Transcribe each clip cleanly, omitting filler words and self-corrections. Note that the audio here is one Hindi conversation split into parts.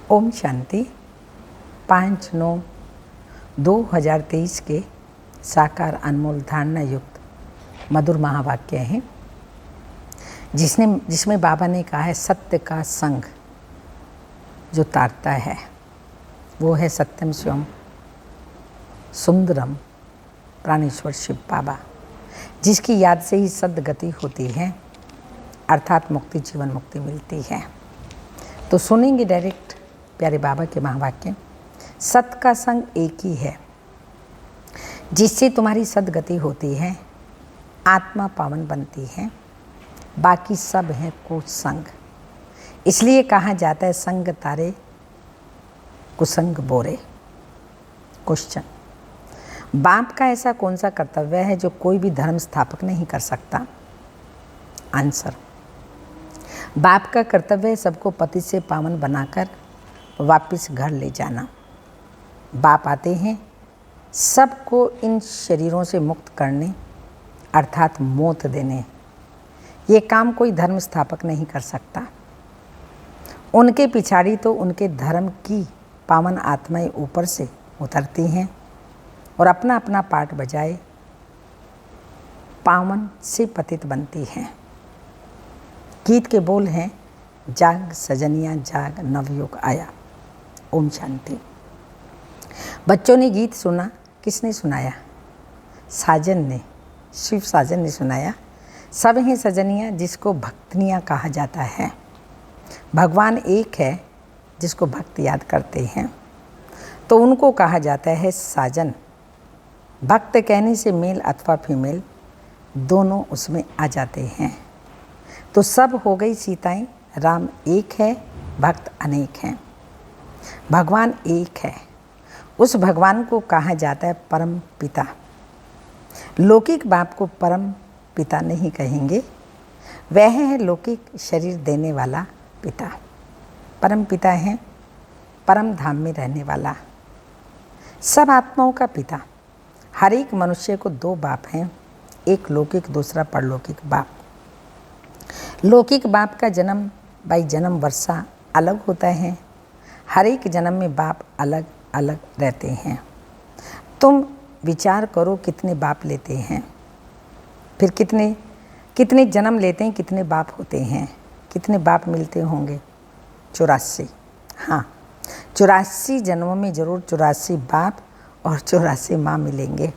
ओम शांति। 5/9/2023 के साकार अनमोल धारणा युक्त मधुर महावाक्य हैं जिसमें बाबा ने कहा है सत्य का संग जो तारता है वो है सत्यम शिवम सुंदरम प्राणेश्वर शिव बाबा, जिसकी याद से ही सद्गति होती है अर्थात मुक्ति, जीवन मुक्ति मिलती है। तो सुनेंगे डायरेक्ट प्यारे बाबा के महावाक्य। सत का संग एक ही है जिससे तुम्हारी सद्गति होती है, आत्मा पावन बनती है, बाकी सब है कुसंग। इसलिए कहा जाता है संग तारे कुसंग बोरे। क्वेश्चन, बाप का ऐसा कौन सा कर्तव्य है जो कोई भी धर्म स्थापक नहीं कर सकता? आंसर, बाप का कर्तव्य है सबको पति से पावन बनाकर वापस घर ले जाना। बाप आते हैं सबको इन शरीरों से मुक्त करने अर्थात मौत देने। ये काम कोई धर्म स्थापक नहीं कर सकता। उनके पिछाड़ी तो उनके धर्म की पावन आत्माएं ऊपर से उतरती हैं और अपना अपना पाठ बजाए पावन से पतित बनती हैं। गीत के बोल हैं, जाग सजनिया जाग नवयुग आया। ओम शांति। बच्चों ने गीत सुना, किसने सुनाया? साजन ने, शिव साजन ने सुनाया। सब हैं सजनिया जिसको भक्तनियाँ कहा जाता है। भगवान एक है जिसको भक्त याद करते हैं तो उनको कहा जाता है साजन। भक्त कहने से मेल अथवा फीमेल दोनों उसमें आ जाते हैं। तो सब हो गई सीताएं। राम एक है, भक्त अनेक हैं। भगवान एक है, उस भगवान को कहा जाता है परम पिता। लौकिक बाप को परम पिता नहीं कहेंगे, वह है लौकिक शरीर देने वाला पिता। परम पिता है परम धाम में रहने वाला, सब आत्माओं का पिता। हर एक मनुष्य को दो बाप हैं, एक लौकिक दूसरा परलौकिक बाप। लौकिक बाप का जन्म बाई जन्म वर्षा अलग होता है। हर एक जन्म में बाप अलग अलग रहते हैं। तुम विचार करो कितने बाप लेते हैं, फिर कितने जन्म लेते हैं, कितने बाप होते हैं, कितने बाप मिलते होंगे? 84। हाँ, 84 जन्मों में जरूर 84 बाप और 84 माँ मिलेंगे।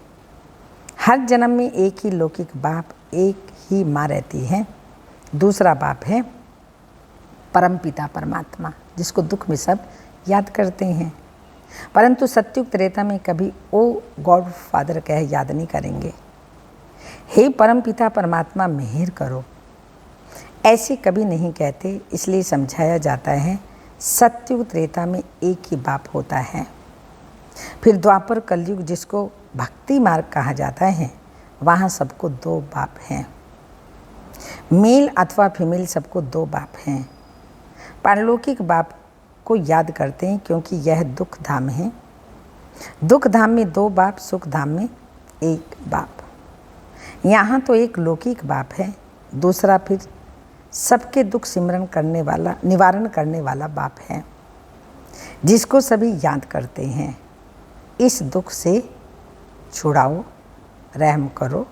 हर जन्म में एक ही लौकिक बाप, एक ही माँ रहती है। दूसरा बाप है परम पिता परमात्मा, जिसको दुख में सब याद करते हैं, परंतु सत्युग त्रेता में कभी ओ गॉड फादर कह याद नहीं करेंगे। हे परम पिता परमात्मा मेहर करो, ऐसे कभी नहीं कहते। इसलिए समझाया जाता है सत्युग त्रेता में एक ही बाप होता है। फिर द्वापर कलयुग जिसको भक्ति मार्ग कहा जाता है, वहाँ सबको दो बाप हैं। मेल अथवा फीमेल सबको दो बाप हैं। पारलौकिक बाप को याद करते हैं क्योंकि यह दुख धाम है। दुख धाम में दो बाप, सुख धाम में एक बाप। यहाँ तो एक लौकिक बाप है, दूसरा फिर सबके दुख सिमरन करने वाला, निवारण करने वाला बाप है, जिसको सभी याद करते हैं। इस दुख से छुड़ाओ, रहम करो।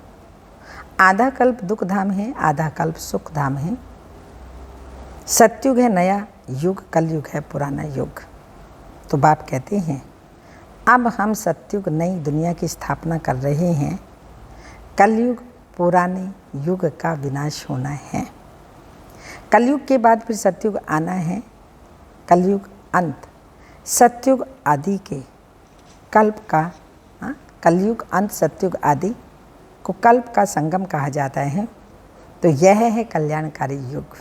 आधा कल्प दुख धाम है, आधा कल्प सुख धाम है। सत्युग है नया युग, कलयुग है पुराना युग। तो बाप कहते हैं अब हम सत्युग नई दुनिया की स्थापना कर रहे हैं। कलयुग पुराने युग का विनाश होना है। कलयुग के बाद फिर सत्युग आना है। कलयुग अंत सत्युग आदि के कल्प का कलयुग अंत सत्युग आदि को कल्प का संगम कहा जाता है। तो यह है कल्याणकारी युग,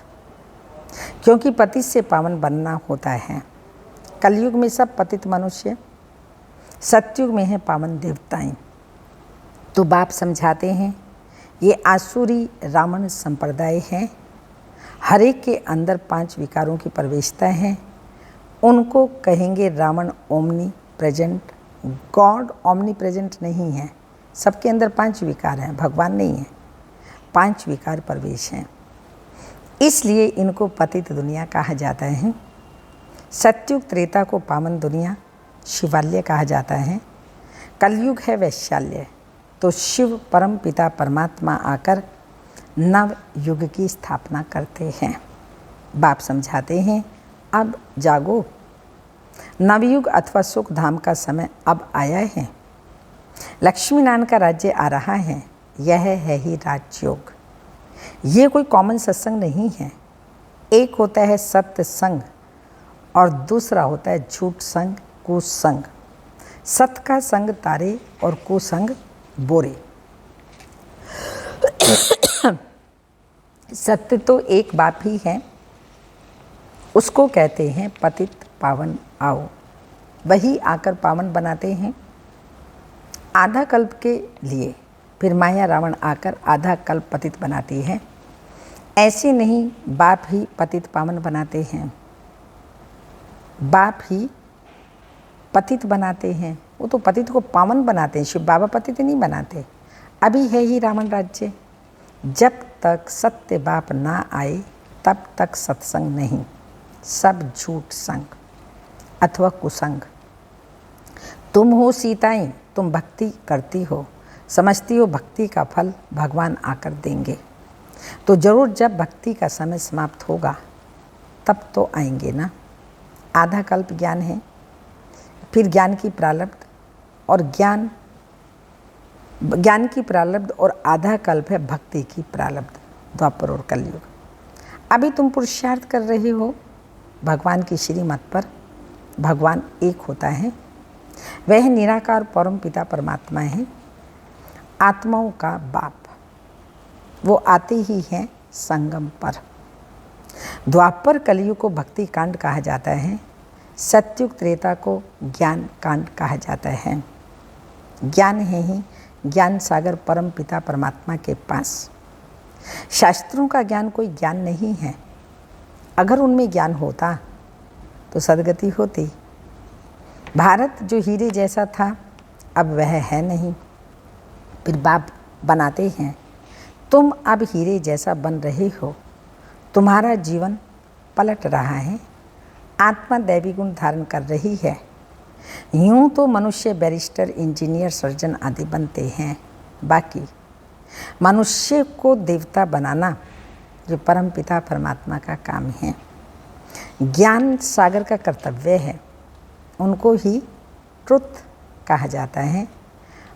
क्योंकि पतित से पावन बनना होता है। कलयुग में सब पतित मनुष्य, सत्युग में है पावन देवताएं। तो बाप समझाते हैं ये आसुरी रावण संप्रदाय है। हर एक के अंदर 5 विकारों की प्रवेशता है। उनको कहेंगे Ravana omnipresent. God omnipresent नहीं है, सबके अंदर 5 विकार हैं, भगवान नहीं है। 5 विकार प्रवेश हैं, इसलिए इनको पतित दुनिया कहा जाता है। सत्युग त्रेता को पावन दुनिया शिवालय कहा जाता है। कलयुग है वैशाल्य। तो शिव परम पिता परमात्मा आकर नव युग की स्थापना करते हैं। बाप समझाते हैं, अब जागो, नवयुग अथवा सुख धाम का समय अब आया है। लक्ष्मी नारायण का राज्य आ रहा है। यह है ही राजयोग। ये कोई कॉमन सत्संग नहीं है। एक होता है सत्य संग और दूसरा होता है झूठ संग, कुसंग। सत्य का संग तारे और कुसंग बोरे। सत्य तो एक बाप ही है, उसको कहते हैं पतित पावन आओ। वही आकर पावन बनाते हैं आधा कल्प के लिए, फिर माया रावण आकर आधा कल्प पतित बनाती है। ऐसे नहीं, बाप ही पतित पावन बनाते हैं, बाप ही पतित बनाते हैं। वो तो पतित को पावन बनाते हैं, शिव बाबा पतित नहीं बनाते। अभी है ही रावण राज्य। जब तक सत्य बाप ना आए तब तक सत्संग नहीं, सब झूठ संग अथवा कुसंग। तुम हो सीताएं, तुम भक्ति करती हो, समझती हो भक्ति का फल भगवान आकर देंगे, तो जरूर जब भक्ति का समय समाप्त होगा तब तो आएंगे ना। आधा कल्प ज्ञान है, फिर ज्ञान की प्रारब्ध और ज्ञान की प्रारब्ध और आधा कल्प है भक्ति की प्रारब्ध, द्वापर और कलयुग। अभी तुम पुरुषार्थ कर रहे हो भगवान की श्रीमत पर। भगवान एक होता है, वह निराकार परम पिता परमात्मा है, आत्माओं का बाप। वो आते ही हैं संगम पर। द्वापर कलयुग को भक्ति कांड कहा जाता है, सत्युग त्रेता को ज्ञान कांड कहा जाता है। ज्ञान है ही ज्ञान सागर परम पिता परमात्मा के पास। शास्त्रों का ज्ञान कोई ज्ञान नहीं है। अगर उनमें ज्ञान होता तो सदगति होती। भारत जो हीरे जैसा था अब वह है नहीं, फिर बाप बनाते हैं। तुम अब हीरे जैसा बन रहे हो, तुम्हारा जीवन पलट रहा है, आत्मा दैवी गुण धारण कर रही है। यूं तो मनुष्य बैरिस्टर, इंजीनियर, सर्जन आदि बनते हैं, बाकी मनुष्य को देवता बनाना जो परम पिता परमात्मा का काम है। ज्ञान सागर का कर्तव्य है, उनको ही ट्रुथ कहा जाता है,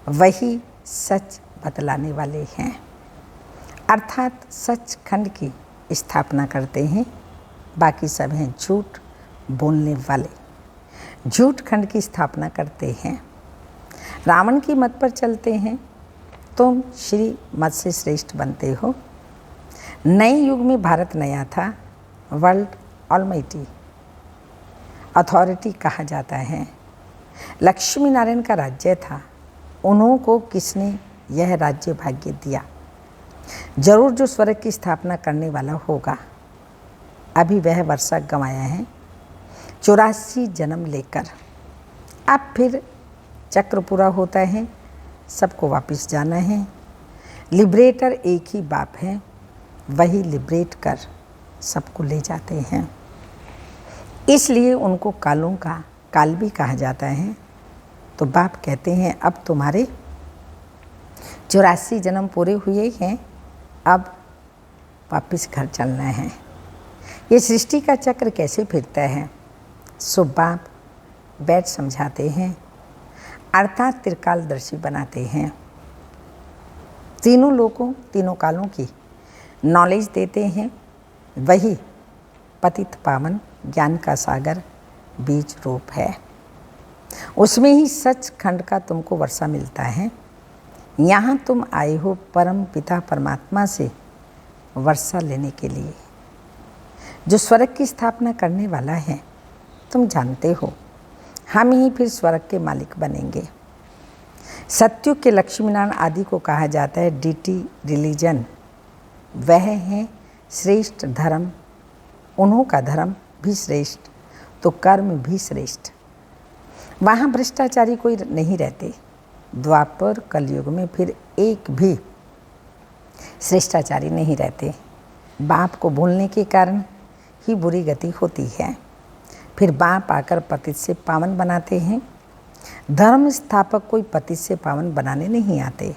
वही सच बतलाने वाले हैं, अर्थात सचखंड की स्थापना करते हैं। बाकी सब हैं झूठ बोलने वाले, झूठ खंड की स्थापना करते हैं। रावण की मत पर चलते हैं, तुम श्री मत से श्रेष्ठ बनते हो। नए युग में भारत नया था, वर्ल्ड ऑलमाइटी अथॉरिटी कहा जाता है। लक्ष्मी नारायण का राज्य था, उन्हों को किसने यह राज्य भाग्य दिया? जरूर जो स्वर्ग की स्थापना करने वाला होगा। अभी वह वर्षा गंवाया है 84 जन्म लेकर। अब फिर चक्र पूरा होता है, सबको वापस जाना है। लिबरेटर एक ही बाप है, वही लिबरेट कर सबको ले जाते हैं। इसलिए उनको कालों का काल भी कहा जाता है। तो बाप कहते हैं अब तुम्हारे 84 जन्म पूरे हुए हैं, अब वापस घर चलना है। ये सृष्टि का चक्र कैसे फिरता है, सो बाप बैठ समझाते हैं, अर्थात त्रिकालदर्शी बनाते हैं। तीनों लोगों, तीनों कालों की नॉलेज देते हैं। वही पतित पावन ज्ञान का सागर बीज रूप है। उसमें ही सच खंड का तुमको वर्षा मिलता है। यहाँ तुम आए हो परम पिता परमात्मा से वर्षा लेने के लिए, जो स्वर्ग की स्थापना करने वाला है। तुम जानते हो हम ही फिर स्वर्ग के मालिक बनेंगे। सत्युग के लक्ष्मीनारायण आदि को कहा जाता है डीटी रिलीजन। वह है श्रेष्ठ धर्म, उन्हों का धर्म भी श्रेष्ठ तो कर्म भी श्रेष्ठ। वहाँ भ्रष्टाचारी कोई नहीं रहते। द्वापर कलयुग में फिर एक भी श्रेष्ठाचारी नहीं रहते। बाप को भूलने के कारण ही बुरी गति होती है। फिर बाप आकर पतित से पावन बनाते हैं। धर्म स्थापक कोई पतित से पावन बनाने नहीं आते।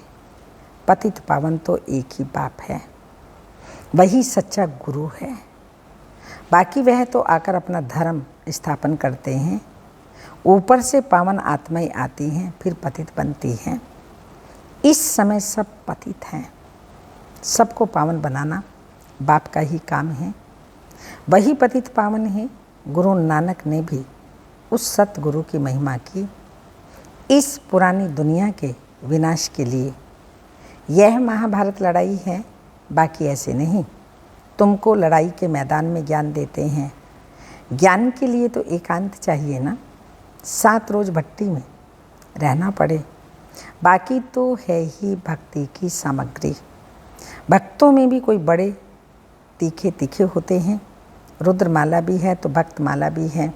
पतित पावन तो एक ही बाप है, वही सच्चा गुरु है। बाकी वह तो आकर अपना धर्म स्थापन करते हैं। ऊपर से पावन आत्माएं आती हैं, फिर पतित बनती हैं। इस समय सब पतित हैं। सबको पावन बनाना बाप का ही काम है। वही पतित पावन है। गुरु नानक ने भी उस सतगुरु की महिमा की। इस पुरानी दुनिया के विनाश के लिए यह महाभारत लड़ाई है, बाकी ऐसे नहीं। तुमको लड़ाई के मैदान में ज्ञान देते हैं। ज्ञान के लिए तो एकांत चाहिए ना। 7 रोज भट्टी में रहना पड़े। बाकी तो है ही भक्ति की सामग्री। भक्तों में भी कोई बड़े तीखे तीखे होते हैं। रुद्रमाला भी है तो भक्त माला भी है।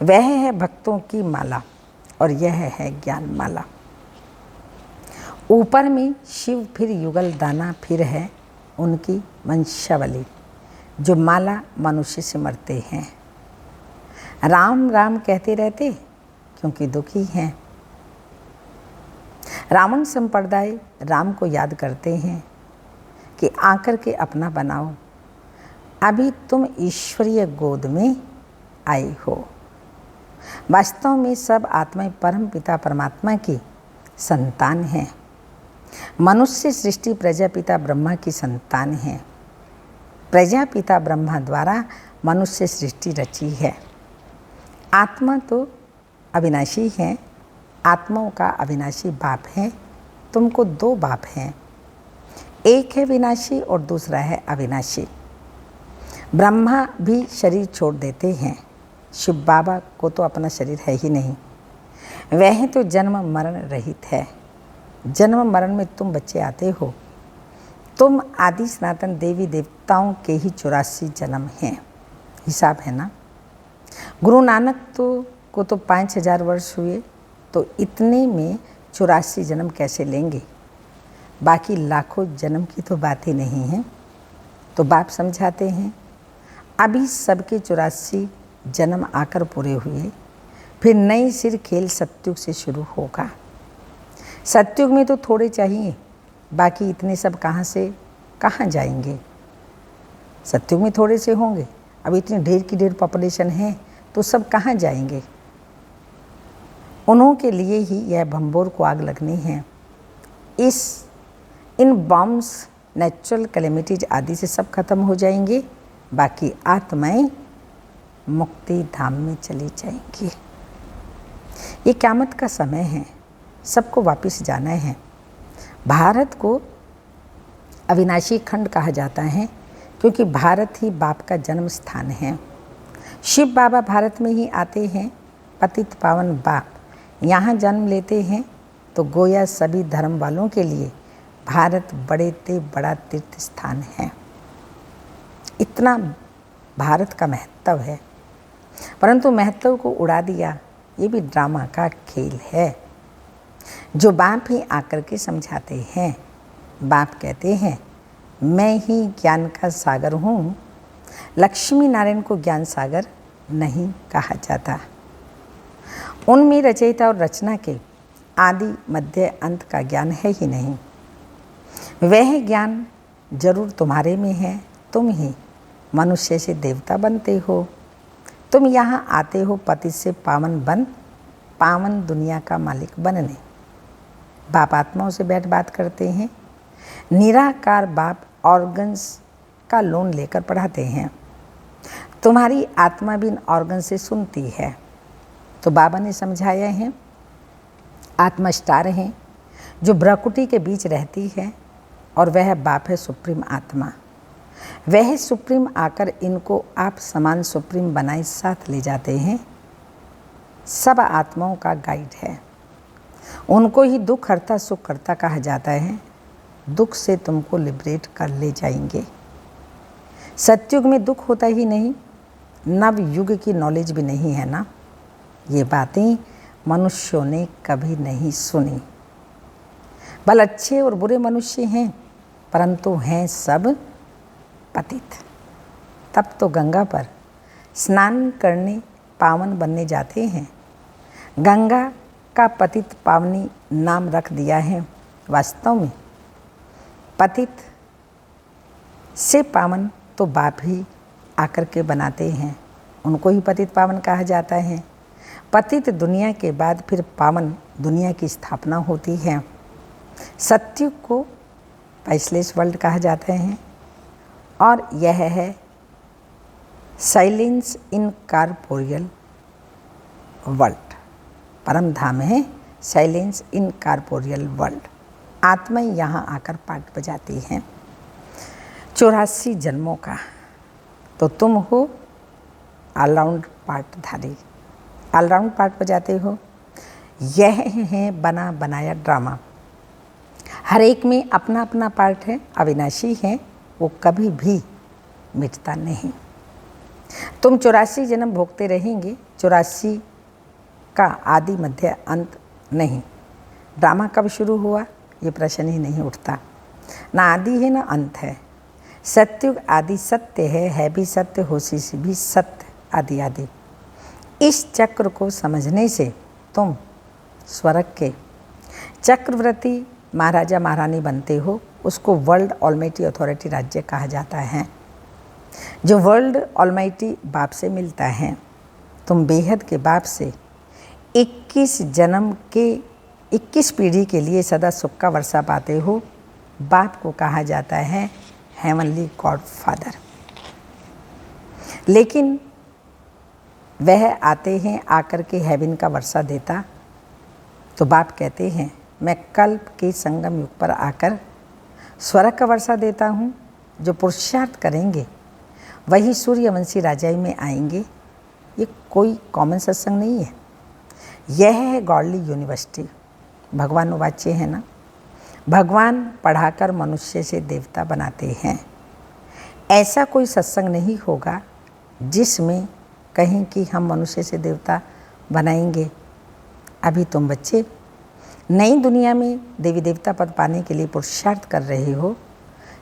वह है भक्तों की माला और यह है ज्ञान माला। ऊपर में शिव, फिर युगल दाना, फिर है उनकी वंशावली जो माला मनुष्य से मरते हैं। राम राम कहते रहते क्योंकि दुखी हैं। रावण संप्रदाय राम को याद करते हैं कि आकर के अपना बनाओ। अभी तुम ईश्वरीय गोद में आए हो। वास्तव में सब आत्माएं परम पिता परमात्मा की संतान हैं। मनुष्य सृष्टि प्रजापिता ब्रह्मा की संतान है। प्रजापिता ब्रह्मा द्वारा मनुष्य सृष्टि रची है। आत्मा तो अविनाशी है। आत्माओं का अविनाशी बाप है। तुमको 2 बाप हैं, एक है विनाशी और दूसरा है अविनाशी। ब्रह्मा भी शरीर छोड़ देते हैं। शिव बाबा को तो अपना शरीर है ही नहीं। वह तो जन्म मरण रहित है। जन्म मरण में तुम बच्चे आते हो। तुम आदि सनातन देवी देवताओं के ही 84 जन्म हैं। हिसाब है ना। गुरु नानक को तो 5000 वर्ष हुए, तो इतने में 84 जन्म कैसे लेंगे। बाकी लाखों जन्म की तो बात ही नहीं है। तो बाप समझाते हैं अभी सबके 84 जन्म आकर पूरे हुए, फिर नई सिर खेल सतयुग से शुरू होगा। सतयुग में तो थोड़े चाहिए, बाकी इतने सब कहाँ से कहाँ जाएंगे। सतयुग में थोड़े से होंगे, अब इतनी ढेर की ढेर पॉपुलेशन है तो सब कहाँ जाएंगे। उन्हों के लिए ही यह भंबोर को आग लगनी है। इन बॉम्ब्स, नेचुरल कैलेमिटीज आदि से सब खत्म हो जाएंगे। बाकी आत्माएं मुक्ति धाम में चली जाएंगी। ये क़यामत का समय है। सबको वापस जाना है। भारत को अविनाशी खंड कहा जाता है क्योंकि भारत ही बाप का जन्म स्थान है। शिव बाबा भारत में ही आते हैं। पतित पावन बाप यहाँ जन्म लेते हैं तो गोया सभी धर्म वालों के लिए भारत बड़े ते बड़ा तीर्थ स्थान है। इतना भारत का महत्व है, परंतु महत्व को उड़ा दिया। ये भी ड्रामा का खेल है जो बाप ही आकर के समझाते हैं। बाप कहते हैं मैं ही ज्ञान का सागर हूँ। लक्ष्मी नारायण को ज्ञान सागर नहीं कहा जाता। उनमें रचयिता और रचना के आदि मध्य अंत का ज्ञान है ही नहीं। वह ज्ञान जरूर तुम्हारे में है। तुम ही मनुष्य से देवता बनते हो। तुम यहाँ आते हो पति से पावन बन, पावन दुनिया का मालिक बनने। बाप आत्माओं से बैठ बात करते हैं। निराकार बाप ऑर्गन्स का लोन लेकर पढ़ाते हैं। तुम्हारी आत्मा भी इन ऑर्गन से सुनती है। तो बाबा ने समझाया है आत्मा स्टार है जो भ्रकुटी के बीच रहती है और वह बाप है सुप्रीम आत्मा। वह सुप्रीम आकर इनको आप समान सुप्रीम बनाए साथ ले जाते हैं। सब आत्माओं का गाइड है। उनको ही दुख हरता सुख करता कहा जाता है। दुख से तुमको लिबरेट कर ले जाएंगे। सतयुग में दुख होता ही नहीं। नव युग की नॉलेज भी नहीं है ना। ये बातें मनुष्यों ने कभी नहीं सुनी। भले अच्छे और बुरे मनुष्य हैं, परंतु हैं सब पतित। तब तो गंगा पर स्नान करने पावन बनने जाते हैं। गंगा का पतित पावनी नाम रख दिया है। वास्तव में पतित से पावन तो बाप ही आकर के बनाते हैं, उनको ही पतित पावन कहा जाता है। पतित दुनिया के बाद फिर पावन दुनिया की स्थापना होती है। सत्युग को प्राइसलेस वर्ल्ड कहा जाता है और यह है साइलेंस इन कॉर्पोरियल वर्ल्ड। परम धाम है साइलेंस इन कॉर्पोरियल वर्ल्ड। आत्मा यहाँ आकर पाठ बजाती हैं 84 जन्मों का। तो तुम हो ऑलराउंड पाठधारी, ऑलराउंड पाठ बजाते हो। यह है बना बनाया ड्रामा। हर एक में अपना अपना पार्ट है, अविनाशी है, वो कभी भी मिटता नहीं। तुम 84 जन्म भोगते रहेंगे। 84 का आदि मध्य अंत नहीं। ड्रामा कब शुरू हुआ ये प्रश्न ही नहीं उठता। ना आदि है ना अंत है। सत्युग आदि सत्य है भी सत्य, होशी से भी सत्य, आदि आदि। इस चक्र को समझने से तुम स्वर्ग के चक्रवर्ती महाराजा महारानी बनते हो। उसको वर्ल्ड ऑलमाइटी अथॉरिटी राज्य कहा जाता है, जो वर्ल्ड ऑलमाइटी बाप से मिलता है। तुम बेहद के बाप से 21 जन्म के 21 पीढ़ी के लिए सदा सुख का वर्षा पाते हो। बाप को कहा जाता है हेवनली गॉड फादर। लेकिन वह आते हैं, आकर के हेवन का वर्षा देता। तो बाप कहते हैं मैं कल्प के संगम युग पर आकर स्वर्ग का वर्षा देता हूँ। जो पुरुषार्थ करेंगे वही सूर्यवंशी राजाई में आएंगे। ये कोई कॉमन सत्संग नहीं है, यह है गॉडली यूनिवर्सिटी। भगवान वाच्य है ना। भगवान पढ़ाकर मनुष्य से देवता बनाते हैं। ऐसा कोई सत्संग नहीं होगा जिसमें कहीं कि हम मनुष्य से देवता बनाएंगे। अभी तुम बच्चे नई दुनिया में देवी देवता पद पाने के लिए पुरुषार्थ कर रहे हो।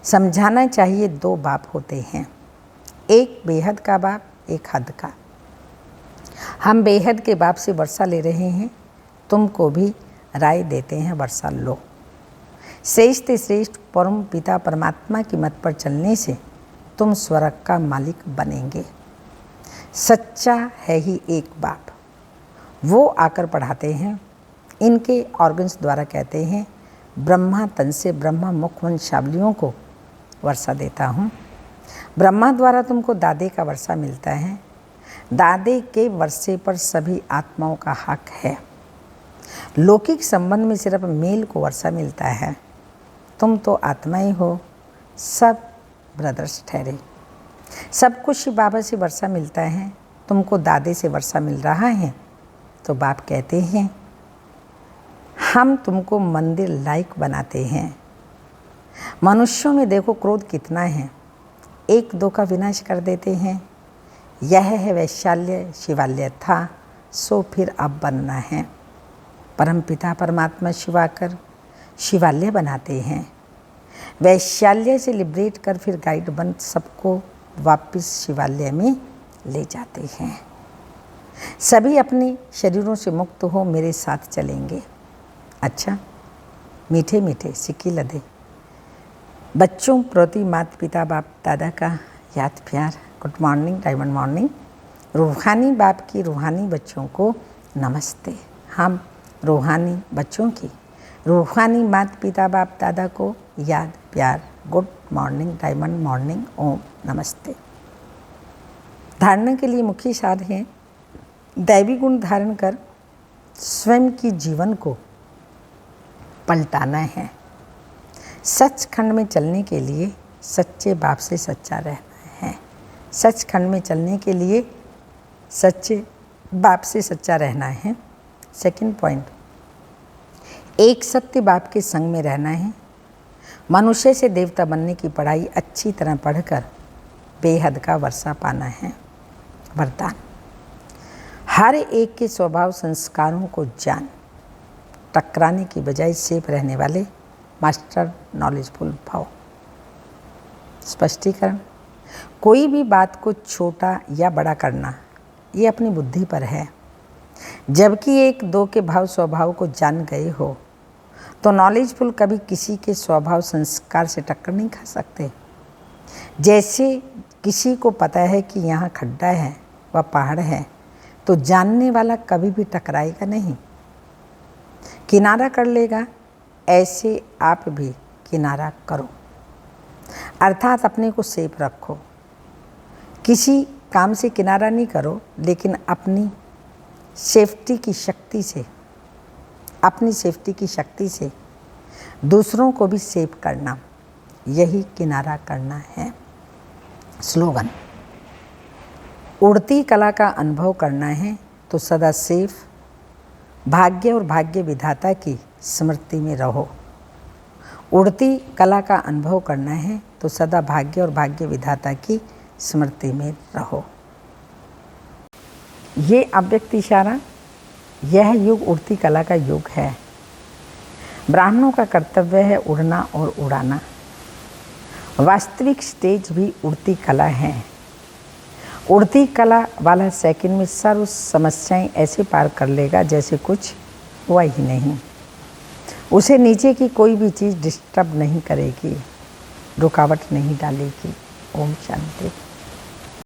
समझाना चाहिए दो बाप होते हैं, एक बेहद का बाप, एक हद का। हम बेहद के बाप से वर्षा ले रहे हैं, तुमको भी राय देते हैं वर्षा लो। श्रेष्ठ श्रेष्ठ परम पिता परमात्मा की मत पर चलने से तुम स्वर्ग का मालिक बनेंगे। सच्चा है ही एक बाप, वो आकर पढ़ाते हैं। इनके ऑर्गन्स द्वारा कहते हैं ब्रह्मा तन से ब्रह्मा मुख वंशावलियों को वर्षा देता हूँ। ब्रह्मा द्वारा तुमको दादे का वर्षा मिलता है। दादे के वर्षे पर सभी आत्माओं का हक है। लौकिक संबंध में सिर्फ मेल को वर्षा मिलता है। तुम तो आत्माएं हो, सब ब्रदर्स ठहरे। सब कुछ बाबा से वर्षा मिलता है, तुमको दादे से वर्षा मिल रहा है। तो बाप कहते हैं हम तुमको मंदिर लायक बनाते हैं। मनुष्यों में देखो क्रोध कितना है, एक दो का विनाश कर देते हैं। यह है वैशाल्य शिवालय था, सो फिर अब बनना है। परमपिता परमात्मा शिवाकर शिवालय बनाते हैं। वैशाल्य से लिबरेट कर फिर गाइड बन सबको वापस शिवालय में ले जाते हैं। सभी अपने शरीरों से मुक्त हो मेरे साथ चलेंगे। अच्छा, मीठे मीठे सिक्की लदे बच्चों प्रति माता पिता बाप दादा का याद प्यार। Good morning, diamond morning. रूहानी बाप की रूहानी बच्चों को नमस्ते। हम रूहानी बच्चों की रूहानी माता पिता बाप दादा को याद प्यार। गुड मॉर्निंग, डायमंड मॉर्निंग, ओम नमस्ते। धारणा के लिए मुख्य साध है दैवी गुण धारण कर स्वयं की जीवन को पलटाना है। सचखंड में चलने के लिए सच्चे बाप से सच्चा रहना है। सचखंड में चलने के लिए सच्चे बाप से सच्चा रहना है। सेकंड पॉइंट, एक सत्य बाप के संग में रहना है। मनुष्य से देवता बनने की पढ़ाई अच्छी तरह पढ़कर बेहद का वर्षा पाना है। वरदान, हर एक के स्वभाव संस्कारों को जान, टकराने की बजाय सेफ रहने वाले मास्टर नॉलेजफुल भाव। स्पष्टीकरण, कोई भी बात को छोटा या बड़ा करना ये अपनी बुद्धि पर है। जबकि एक दो के भाव स्वभाव को जान गए हो तो नॉलेजफुल कभी किसी के स्वभाव संस्कार से टक्कर नहीं खा सकते। जैसे किसी को पता है कि यहाँ खड्डा है व पहाड़ है तो जानने वाला कभी भी टकराएगा नहीं, किनारा कर लेगा। ऐसे आप भी किनारा करो, अर्थात अपने को सेफ रखो। किसी काम से किनारा नहीं करो, लेकिन अपनी सेफ्टी की शक्ति से दूसरों को भी सेफ करना, यही किनारा करना है। स्लोगन: उड़ती कला का अनुभव करना है तो सदा सेफ भाग्य और भाग्य विधाता की स्मृति में रहो। उड़ती कला का अनुभव करना है तो सदा भाग्य और भाग्य विधाता की स्मृति में रहो। ये अव्यक्त इशारा, यह युग उड़ती कला का युग है। ब्राह्मणों का कर्तव्य है उड़ना और उड़ाना। वास्तविक स्टेज भी उड़ती कला है। उड़ती कला वाला सेकंड में सर्व समस्याएं ऐसे पार कर लेगा जैसे कुछ हुआ ही नहीं। उसे नीचे की कोई भी चीज़ डिस्टर्ब नहीं करेगी, रुकावट नहीं डालेगी। ओम शांति।